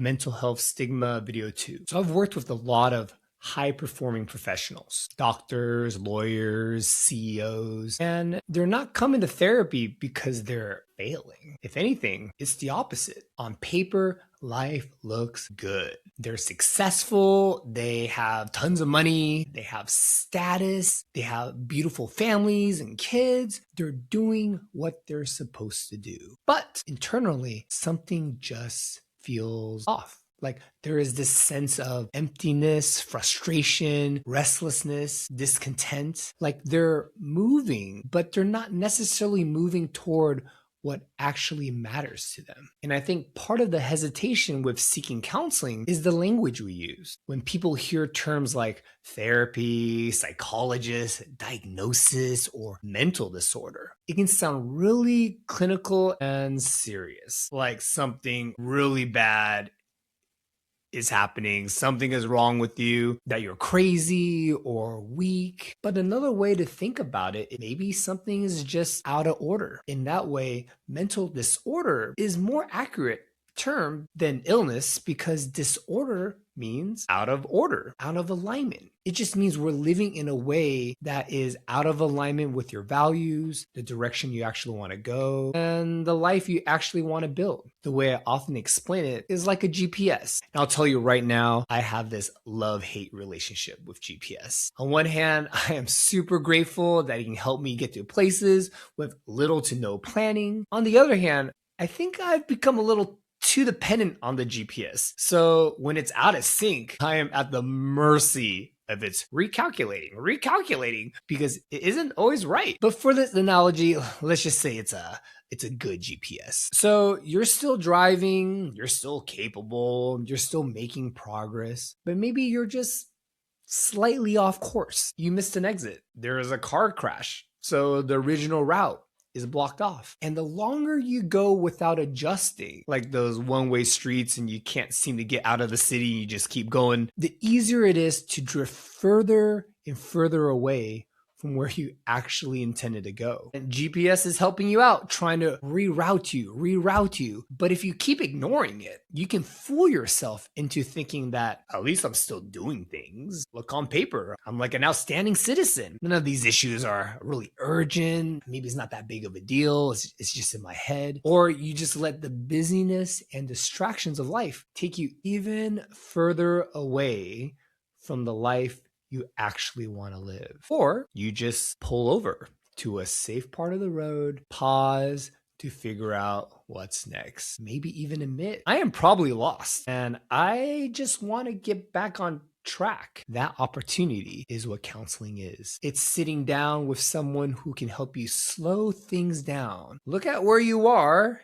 Mental health stigma video 2. So I've worked with a lot of high performing professionals, doctors, lawyers, CEOs, and they're not coming to therapy because they're failing. If anything, it's the opposite. On paper, life looks good. They're successful. They have tons of money. They have status. They have beautiful families and kids. They're doing what they're supposed to do. But internally, something just feels off. Like there is this sense of emptiness, frustration, restlessness, discontent. Like they're moving, but they're not necessarily moving toward what actually matters to them. And I think part of the hesitation with seeking counseling is the language we use. When people hear terms like therapy, psychologist, diagnosis, or mental disorder, it can sound really clinical and serious, like something really bad is happening, something is wrong with you, that you're crazy or weak. But another way to think about it, maybe something is just out of order. In that way, mental disorder is more accurate term than illness because disorder means out of order, out of alignment. It just means we're living in a way that is out of alignment with your values, the direction you actually want to go, and the life you actually want to build. The way I often explain it is like a GPS. And I'll tell you right now, I have this love-hate relationship with GPS. On one hand, I am super grateful that it can help me get to places with little to no planning. On the other hand, I think I've become a little too dependent on the GPS. So when it's out of sync, I am at the mercy of its recalculating because it isn't always right. But for this analogy, let's just say it's a good GPS. So you're still driving, you're still capable, you're still making progress, but maybe you're just slightly off course. You missed an exit. There is a car crash. So the original route is blocked off. And the longer you go without adjusting, like those one-way streets and you can't seem to get out of the city, you just keep going, the easier it is to drift further and further away from where you actually intended to go. And GPS is helping you out, trying to reroute you. But if you keep ignoring it, you can fool yourself into thinking that at least I'm still doing things. Look, on paper, I'm like an outstanding citizen. None of these issues are really urgent. Maybe it's not that big of a deal. It's just in my head. Or you just let the busyness and distractions of life take you even further away from the life you actually want to live. Or you just pull over to a safe part of the road, pause to figure out what's next. Maybe even admit, I am probably lost and I just want to get back on track. That opportunity is what counseling is. It's sitting down with someone who can help you slow things down. Look at where you are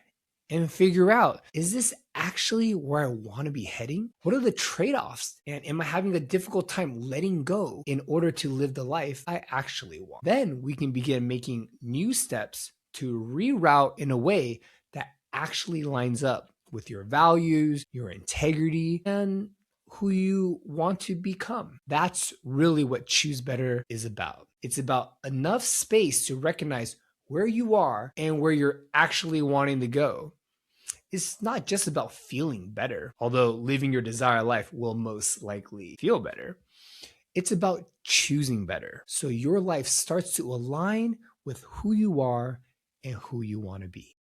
and figure out, is this actually where I want to be heading? What are the trade-offs? And am I having a difficult time letting go in order to live the life I actually want? Then we can begin making new steps to reroute in a way that actually lines up with your values, your integrity, and who you want to become. That's really what Choose Better is about. It's about enough space to recognize where you are and where you're actually wanting to go. It's not just about feeling better, although living your desired life will most likely feel better. It's about choosing better. So your life starts to align with who you are and who you want to be.